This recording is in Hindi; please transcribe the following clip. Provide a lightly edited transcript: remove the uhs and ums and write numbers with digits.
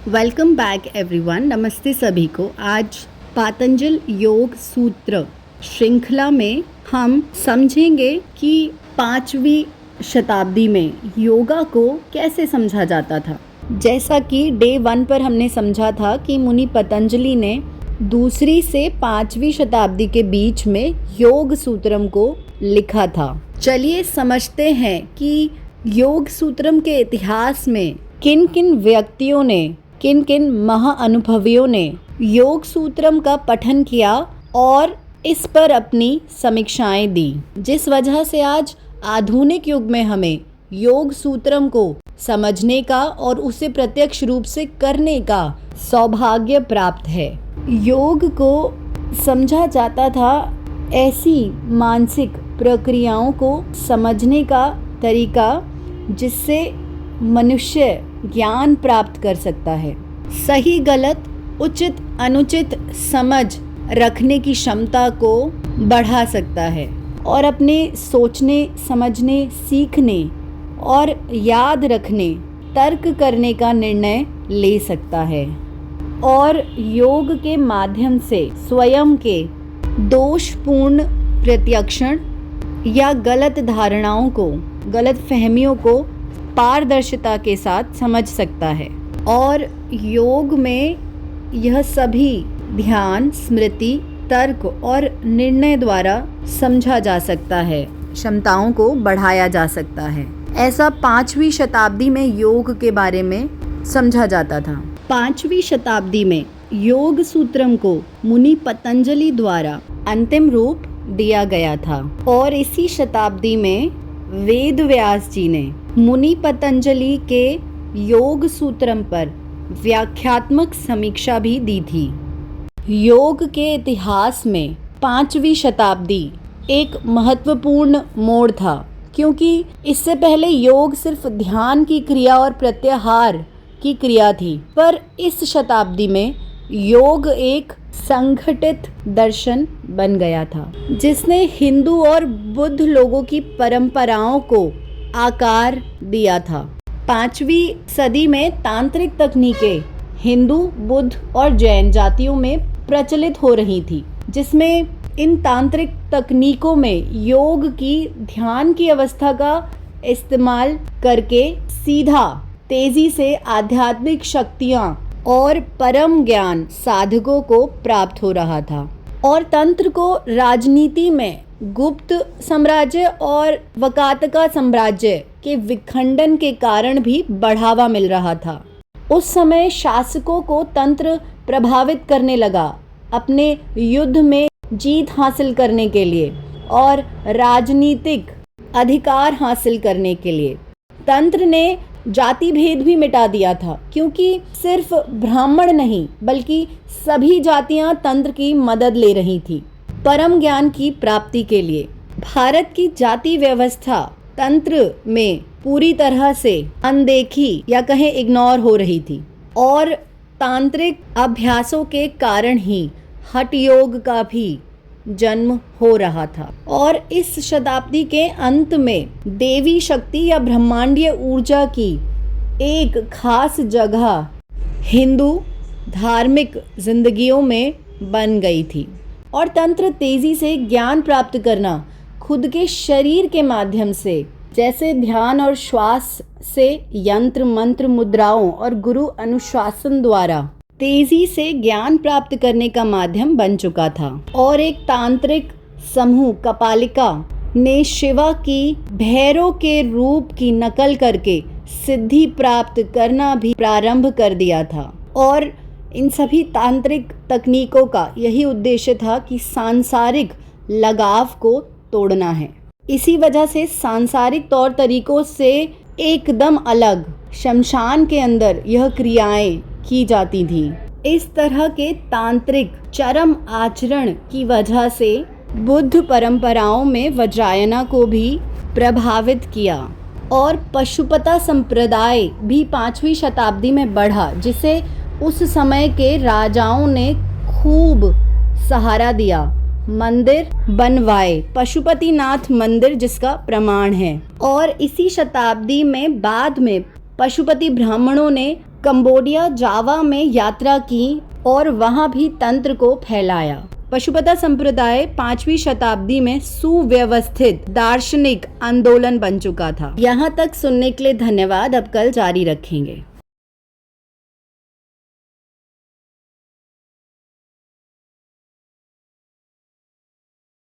Welcome back everyone. नमस्ते सभी को। आज पातंजल योग सूत्र श्रृंखला में हम समझेंगे कि 5वीं शताब्दी में योगा को कैसे समझा जाता था। जैसा कि डे 1 पर हमने समझा था कि मुनि पतंजलि ने 2री से 5वीं शताब्दी के बीच में योग सूत्रम को लिखा था। चलिए समझते हैं कि योग सूत्रम के इतिहास में किन किन व्यक्तियों ने, किन किन महाअनुभवियों ने योग सूत्रम का पठन किया और इस पर अपनी समीक्षाएं दी, जिस वजह से आज आधुनिक युग में हमें योग सूत्रम को समझने का और उसे प्रत्यक्ष रूप से करने का सौभाग्य प्राप्त है। योग को समझा जाता था ऐसी मानसिक प्रक्रियाओं को समझने का तरीका जिससे मनुष्य ज्ञान प्राप्त कर सकता है, सही गलत उचित अनुचित समझ रखने की क्षमता को बढ़ा सकता है और अपने सोचने समझने सीखने और याद रखने तर्क करने का निर्णय ले सकता है और योग के माध्यम से स्वयं के दोषपूर्ण प्रत्यक्षण या गलत धारणाओं को, गलत फहमियों को पारदर्शिता के साथ समझ सकता है। और योग में यह सभी ध्यान, स्मृति, तर्क और निर्णय द्वारा समझा जा सकता है, क्षमताओं को बढ़ाया जा सकता है। ऐसा 5वीं शताब्दी में योग के बारे में समझा जाता था। 5वीं शताब्दी में योग सूत्रम को मुनि पतंजलि द्वारा अंतिम रूप दिया गया था और इसी शताब्दी में वेद व्यास जी ने मुनि पतंजलि के योग सूत्रम पर व्याख्यात्मक समीक्षा भी दी थी। योग के इतिहास में 5वीं शताब्दी एक महत्वपूर्ण मोड़ था, क्योंकि इससे पहले योग सिर्फ ध्यान की क्रिया और प्रत्याहार की क्रिया थी, पर इस शताब्दी में योग एक संगठित दर्शन बन गया था, जिसने हिंदू और बुद्ध लोगों की परंपराओं को आकार दिया था। 5वीं सदी में तांत्रिक तकनीकें हिंदू, बुद्ध और जैन जातियों में प्रचलित हो रही थी, जिसमें इन तांत्रिक तकनीकों में योग की ध्यान की अवस्था का इस्तेमाल करके सीधा तेजी से आध्यात्मिक शक्तियाँ और परम ज्ञान साधकों को प्राप्त हो रहा था और तंत्र को राजनीति में गुप्त साम्राज्य और वकातका साम्राज्य के विखंडन के कारण भी बढ़ावा मिल रहा था। उस समय शासकों को तंत्र प्रभावित करने लगा अपने युद्ध में जीत हासिल करने के लिए और राजनीतिक अधिकार हासिल करने के लिए। तंत्र ने जाति भेद भी मिटा दिया था, क्योंकि सिर्फ ब्राह्मण नहीं बल्कि सभी जातियां तंत्र की मदद ले रही थी परम ज्ञान की प्राप्ति के लिए। भारत की जाति व्यवस्था तंत्र में पूरी तरह से अनदेखी या कहें इग्नोर हो रही थी और तांत्रिक अभ्यासों के कारण ही हठ योग का भी जन्म हो रहा था। और इस शताब्दी के अंत में देवी शक्ति या ब्रह्मांडीय ऊर्जा की एक खास जगह हिंदू धार्मिक जिंदगियों में बन गई थी और तंत्र तेजी से ज्ञान प्राप्त करना खुद के शरीर के माध्यम से, जैसे ध्यान और श्वास से, यंत्र मंत्र मुद्राओं और गुरु अनुशासन द्वारा तेजी से ज्ञान प्राप्त करने का माध्यम बन चुका था। और एक तांत्रिक समूह कपालिका ने शिवा की भैरव के रूप की नकल करके सिद्धि प्राप्त करना भी प्रारंभ कर दिया था और इन सभी तांत्रिक तकनीकों का यही उद्देश्य था कि सांसारिक लगाव को तोड़ना है। इसी वजह से सांसारिक तौर तरीकों से एकदम अलग शमशान के अंदर यह क्रियाएं की जाती थी। इस तरह के तांत्रिक चरम आचरण की वजह से बुद्ध परंपराओं में वज्रायना को भी प्रभावित किया और पशुपता संप्रदाय भी 5वीं शताब्दी में बढ़ा, जिसे उस समय के राजाओं ने खूब सहारा दिया। मंदिर बनवाए, पशुपतिनाथ मंदिर जिसका प्रमाण है। और इसी शताब्दी में बाद में पशुपति ब्राह्मणों ने कंबोडिया, जावा में यात्रा की और वहां भी तंत्र को फैलाया। पशुपता संप्रदाय 5वीं शताब्दी में सुव्यवस्थित दार्शनिक आंदोलन बन चुका था। यहाँ तक सुनने के लिए धन्यवाद। अब कल जारी रखेंगे।